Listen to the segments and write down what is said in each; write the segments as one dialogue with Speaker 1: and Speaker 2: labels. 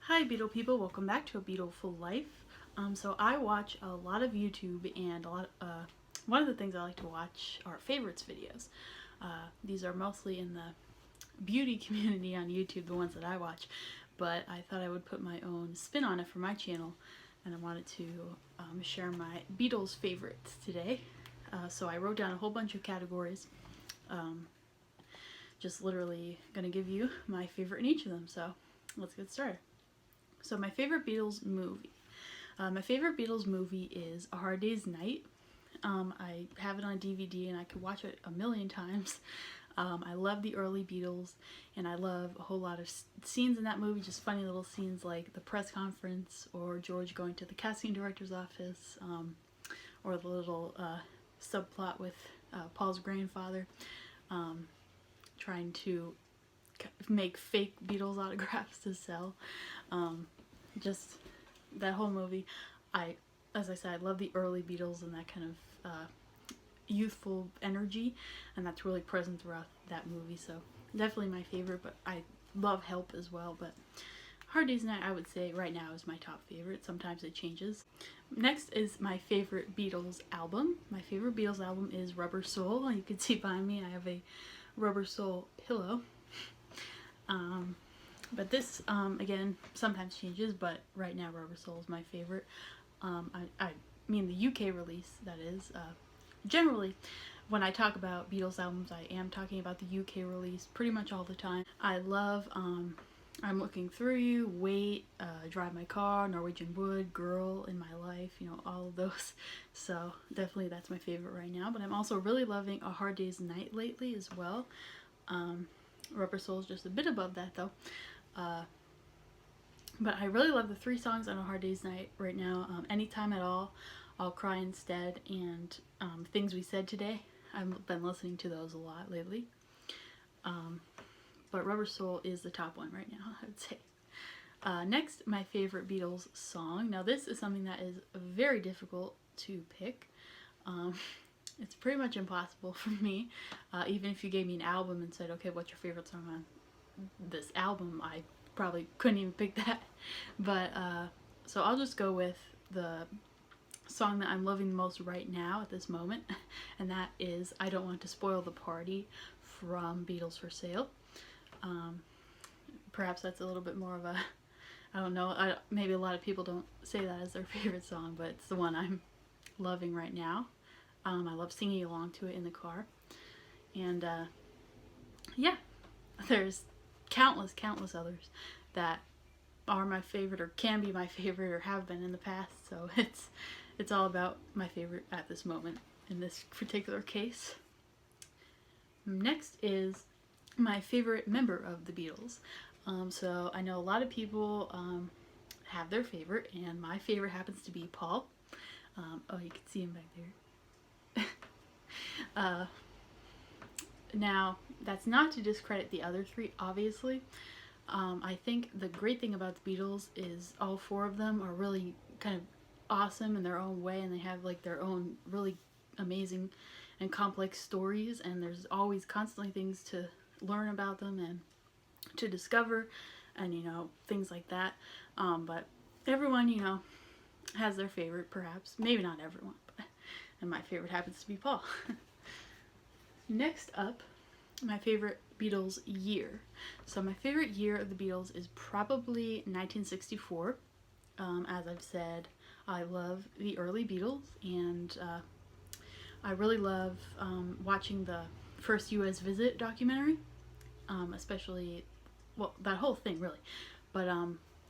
Speaker 1: Hi Beatle people, welcome back to a Beatleful life. So I watch a lot of YouTube, and one of the things I like to watch are favorites videos. These are mostly in the beauty community on YouTube, the ones that I watch, but I thought I would put my own spin on it for my channel, and I wanted to share my Beatles favorites today. So I wrote down a whole bunch of categories, just literally gonna give you my favorite in each of them, so let's get started. So my favorite Beatles movie. My favorite Beatles movie is A Hard Day's Night. I have it on DVD and I could watch it a million times. I love the early Beatles, and I love a whole lot of scenes in that movie, just funny little scenes like the press conference, or George going to the casting director's office, or the little subplot with Paul's grandfather trying to make fake Beatles autographs to sell. Just that whole movie. As I said, I love the early Beatles and that kind of youthful energy, and that's really present throughout that movie, so definitely my favorite. But I love Help as well, but Hard Day's Night I would say right now is my top favorite. Sometimes it changes. Next is my favorite Beatles album. My favorite Beatles album is Rubber Soul. You can see behind me I have a Rubber Soul pillow. But this, again, sometimes changes, but right now Rubber Soul is my favorite. I mean the UK release, that is. Generally, when I talk about Beatles albums, I am talking about the UK release pretty much all the time. I love I'm Looking Through You, Wait, Drive My Car, Norwegian Wood, Girl, In My Life, you know, all of those. So definitely that's my favorite right now. But I'm also really loving A Hard Day's Night lately as well. Rubber Soul is just a bit above that though. But I really love the three songs on A Hard Day's Night right now. Anytime at All, I'll Cry Instead, and Things We Said Today. I've been listening to those a lot lately. But Rubber Soul is the top one right now, I would say. Next, my favorite Beatles song. Now this is something that is very difficult to pick. It's pretty much impossible for me. Even if you gave me an album and said, okay, what's your favorite song on this album, I probably couldn't even pick that. But so I'll just go with the song that I'm loving the most right now at this moment, and that is I Don't Want to Spoil the Party from Beatles for Sale. Perhaps that's a little bit more of a, I don't know, maybe a lot of people don't say that as their favorite song, but it's the one I'm loving right now. I love singing along to it in the car. And yeah, there's countless others that are my favorite, or can be my favorite, or have been in the past. So it's all about my favorite at this moment in this particular case. Next is my favorite member of the Beatles. So I know a lot of people have their favorite, and my favorite happens to be Paul. Oh, you can see him back there. Now, that's not to discredit the other three, obviously. I think the great thing about the Beatles is all four of them are really kind of awesome in their own way, and they have like their own really amazing and complex stories, and there's always constantly things to learn about them and to discover, and you know, things like that. But everyone, you know, has their favorite, perhaps. Maybe not everyone, but, and my favorite happens to be Paul. Next up, my favorite Beatles year. So my favorite year of the Beatles is probably 1964. As I've said, I love the early Beatles, and I really love watching the first US visit documentary, especially, well, that whole thing really, but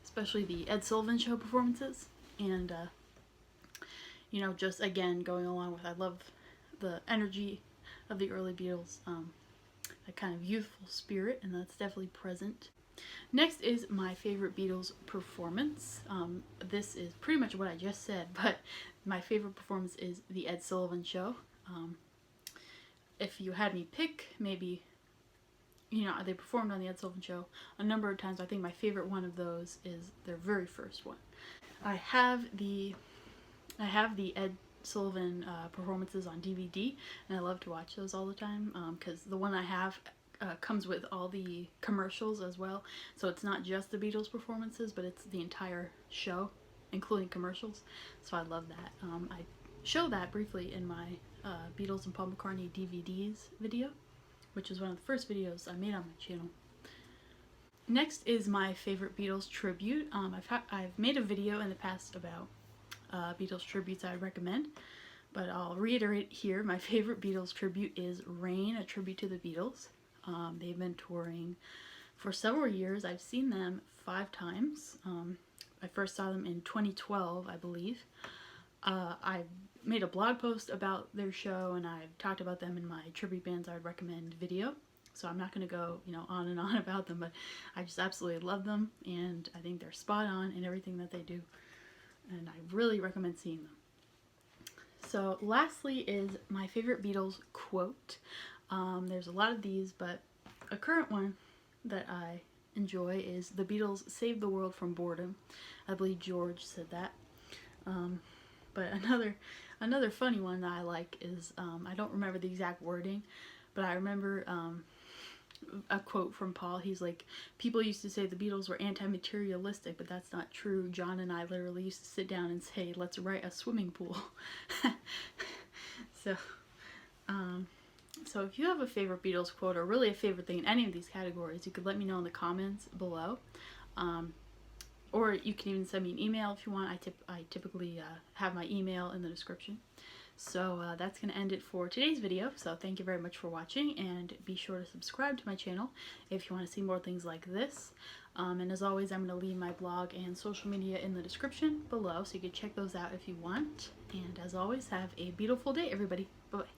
Speaker 1: especially the Ed Sullivan Show performances, and you know, just again going along with, I love the energy of the early Beatles, a kind of youthful spirit, and that's definitely present. Next is my favorite Beatles performance. This is pretty much what I just said, but my favorite performance is the Ed Sullivan Show. If you had me pick, maybe, you know, they performed on the Ed Sullivan Show a number of times. I think my favorite one of those is their very first one. I have the Ed Sullivan performances on DVD, and I love to watch those all the time, because the one I have comes with all the commercials as well. So it's not just the Beatles performances, but it's the entire show, including commercials. So I love that. I show that briefly in my Beatles and Paul McCartney DVDs video, which is one of the first videos I made on my channel. Next is my favorite Beatles tribute. I've made a video in the past about Beatles tributes I recommend, but I'll reiterate here. My favorite Beatles tribute is Rain, a tribute to the Beatles. They've been touring for several years. I've seen them 5 times. I first saw them in 2012, I believe. I made a blog post about their show, and I've talked about them in my tribute bands I would recommend video. So I'm not going to go, on and on about them, but I just absolutely love them, and I think they're spot on in everything that they do, and I really recommend seeing them. So lastly is my favorite Beatles quote. There's a lot of these, but a current one that I enjoy is, "The Beatles saved the world from boredom." I believe George said that. But another funny one that I like is, I don't remember the exact wording, but I remember a quote from Paul. He's like, "People used to say the Beatles were anti-materialistic, but that's not true. John and I literally used to sit down and say, let's write a swimming pool." So if you have a favorite Beatles quote, or really a favorite thing in any of these categories, you could let me know in the comments below. Or you can even send me an email if you want. I typically have my email in the description. So that's going to end it for today's video. So thank you very much for watching, and be sure to subscribe to my channel if you want to see more things like this. And as always, I'm going to leave my blog and social media in the description below, so you can check those out if you want. And as always, have a beautiful day, everybody. Bye-bye.